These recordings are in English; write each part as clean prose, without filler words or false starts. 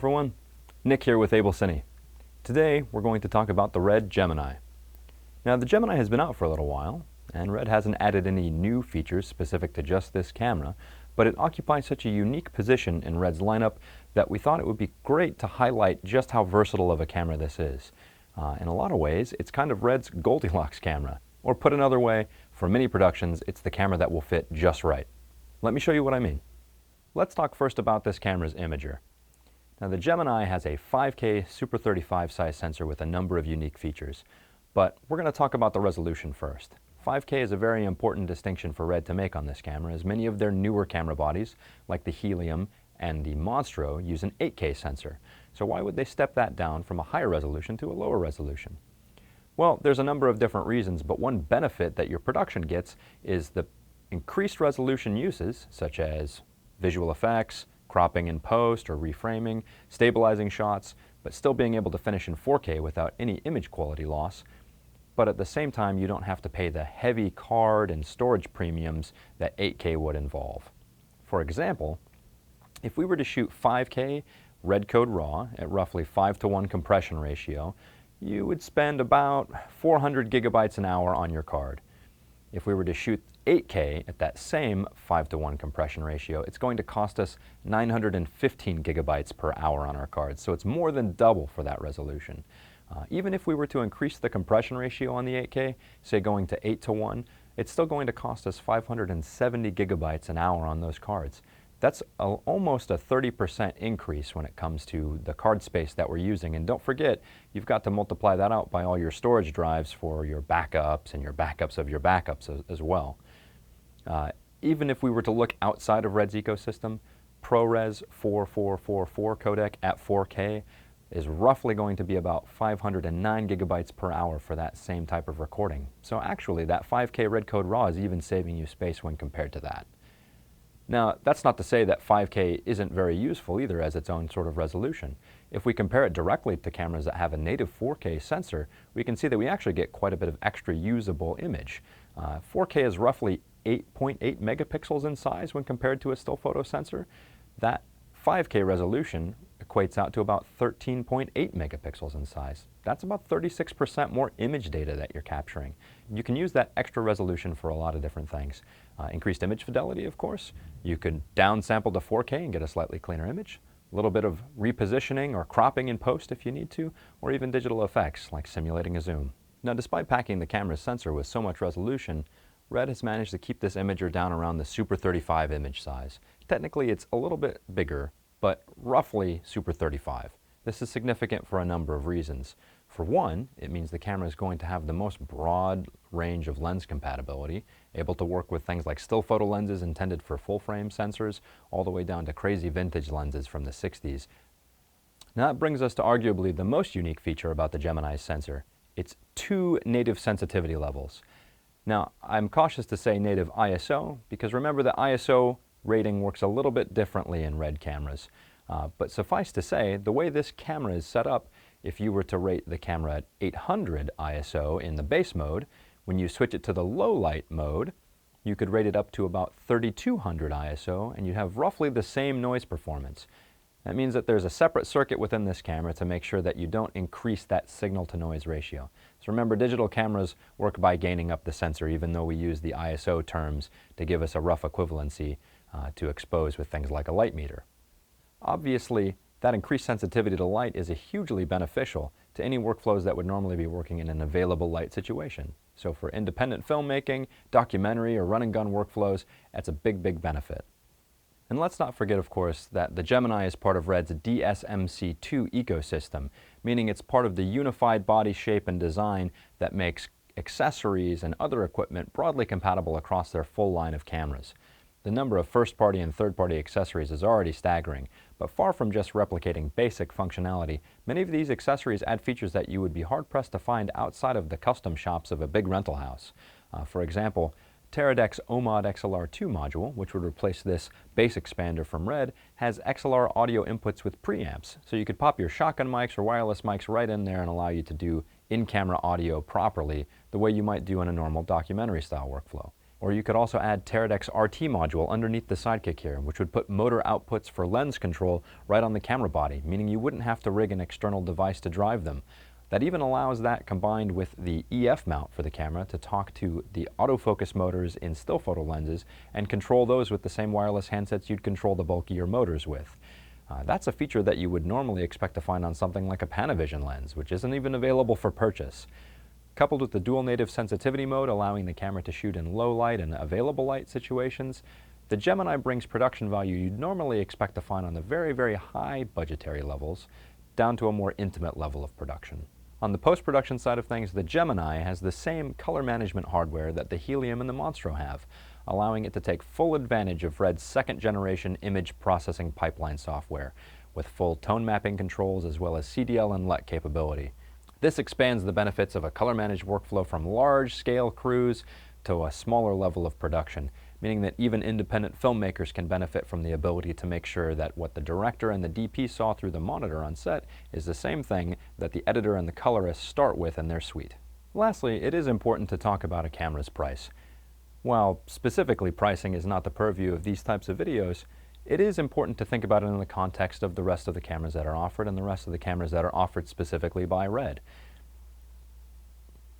everyone, Nick here with AbelCine. Today we're going to talk about the Red Gemini. Now the Gemini has been out for a little while, and Red hasn't added any new features specific to just this camera, but it occupies such a unique position in Red's lineup that we thought it would be great to highlight just how versatile of a camera this is. In a lot of ways, it's kind of Red's Goldilocks camera. Or put another way, for many productions, it's the camera that will fit just right. Let me show you what I mean. Let's talk first about this camera's imager. Now the Gemini has a 5K Super 35 size sensor with a number of unique features, but we're going to talk about the resolution first. 5K is a very important distinction for Red to make on this camera, as many of their newer camera bodies, like the Helium and the Monstro, use an 8K sensor. So why would they step that down from a higher resolution to a lower resolution? Well, there's a number of different reasons, but one benefit that your production gets is the increased resolution uses, such as visual effects, cropping in post or reframing, stabilizing shots, but still being able to finish in 4K without any image quality loss. But at the same time, you don't have to pay the heavy card and storage premiums that 8K would involve. For example, if we were to shoot 5K Red Code RAW at roughly 5:1 compression ratio, you would spend about 400 gigabytes an hour on your card. If we were to shoot 8K at that same 5:1 compression ratio, it's going to cost us 915 gigabytes per hour on our cards, so it's more than double for that resolution. Even if we were to increase the compression ratio on the 8K, say going to 8:1, it's still going to cost us 570 gigabytes an hour on those cards. That's almost a 30% increase when it comes to the card space that we're using. And don't forget, you've got to multiply that out by all your storage drives for your backups and your backups of your backups as well. Even if we were to look outside of Red's ecosystem, ProRes 4444 codec at 4K is roughly going to be about 509 gigabytes per hour for that same type of recording. So actually, that 5K Red Code RAW is even saving you space when compared to that. Now, that's not to say that 5K isn't very useful either as its own sort of resolution. If we compare it directly to cameras that have a native 4K sensor, we can see that we actually get quite a bit of extra usable image. 4K is roughly 8.8 megapixels in size when compared to a still photo sensor. That 5K resolution equates out to about 13.8 megapixels in size. That's about 36% more image data that you're capturing. You can use that extra resolution for a lot of different things. Increased image fidelity, of course. You could downsample to 4K and get a slightly cleaner image. A little bit of repositioning or cropping in post if you need to, or even digital effects like simulating a zoom. Now, despite packing the camera's sensor with so much resolution, Red has managed to keep this imager down around the Super 35 image size. Technically, it's a little bit bigger, but roughly Super 35. This is significant for a number of reasons. For one, it means the camera is going to have the most broad range of lens compatibility, able to work with things like still photo lenses intended for full frame sensors, all the way down to crazy vintage lenses from the 60s. Now that brings us to arguably the most unique feature about the Gemini's sensor. It's 2 native sensitivity levels. Now, I'm cautious to say native ISO, because remember the ISO rating works a little bit differently in Red cameras. But suffice to say, the way this camera is set up, if you were to rate the camera at 800 ISO in the base mode, when you switch it to the low light mode, you could rate it up to about 3200 ISO and you'd have roughly the same noise performance. That means that there's a separate circuit within this camera to make sure that you don't increase that signal to noise ratio. So remember, digital cameras work by gaining up the sensor, even though we use the ISO terms to give us a rough equivalency to expose with things like a light meter. Obviously, that increased sensitivity to light is hugely beneficial to any workflows that would normally be working in an available light situation. So for independent filmmaking, documentary, or run and gun workflows, that's a big benefit. And let's not forget, of course, that the Gemini is part of Red's DSMC2 ecosystem, meaning it's part of the unified body shape and design that makes accessories and other equipment broadly compatible across their full line of cameras. The number of first-party and third-party accessories is already staggering, but far from just replicating basic functionality, many of these accessories add features that you would be hard-pressed to find outside of the custom shops of a big rental house. For example, Teradek's OMOD XLR2 module, which would replace this bass expander from Red, has XLR audio inputs with preamps, so you could pop your shotgun mics or wireless mics right in there and allow you to do in-camera audio properly the way you might do in a normal documentary-style workflow. Or you could also add Teradek's RT module underneath the sidekick here, which would put motor outputs for lens control right on the camera body, meaning you wouldn't have to rig an external device to drive them. That even allows that combined with the EF mount for the camera to talk to the autofocus motors in still photo lenses and control those with the same wireless handsets you'd control the bulkier motors with. That's a feature that you would normally expect to find on something like a Panavision lens, which isn't even available for purchase. Coupled with the dual native sensitivity mode, allowing the camera to shoot in low light and available light situations, the Gemini brings production value you'd normally expect to find on the very, very high budgetary levels down to a more intimate level of production. On the post-production side of things, the Gemini has the same color management hardware that the Helium and the Monstro have, allowing it to take full advantage of Red's second-generation image processing pipeline software, with full tone mapping controls as well as CDL and LUT capability. This expands the benefits of a color-managed workflow from large-scale crews to a smaller level of production, meaning that even independent filmmakers can benefit from the ability to make sure that what the director and the DP saw through the monitor on set is the same thing that the editor and the colorist start with in their suite. Lastly, it is important to talk about a camera's price. While specifically pricing is not the purview of these types of videos, it is important to think about it in the context of the rest of the cameras that are offered and the rest of the cameras that are offered specifically by Red.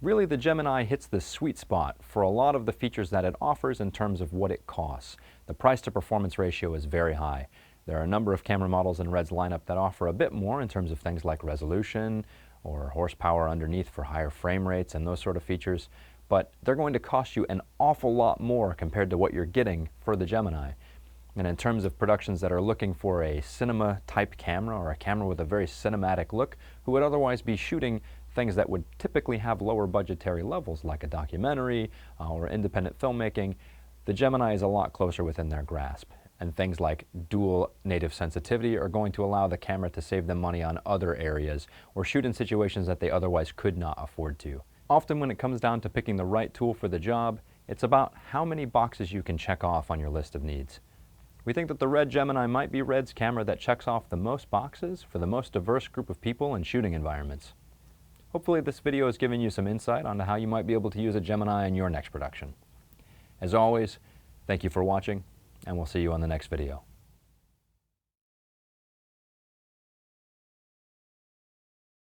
Really, the Gemini hits the sweet spot for a lot of the features that it offers in terms of what it costs. The price to performance ratio is very high. There are a number of camera models in Red's lineup that offer a bit more in terms of things like resolution or horsepower underneath for higher frame rates and those sort of features, but they're going to cost you an awful lot more compared to what you're getting for the Gemini. And in terms of productions that are looking for a cinema-type camera or a camera with a very cinematic look, who would otherwise be shooting things that would typically have lower budgetary levels like a documentary or independent filmmaking, the Gemini is a lot closer within their grasp. And things like dual native sensitivity are going to allow the camera to save them money on other areas or shoot in situations that they otherwise could not afford to. Often when it comes down to picking the right tool for the job, it's about how many boxes you can check off on your list of needs. We think that the Red Gemini might be Red's camera that checks off the most boxes for the most diverse group of people in shooting environments. Hopefully this video has given you some insight onto how you might be able to use a Gemini in your next production. As always, thank you for watching, and we'll see you on the next video.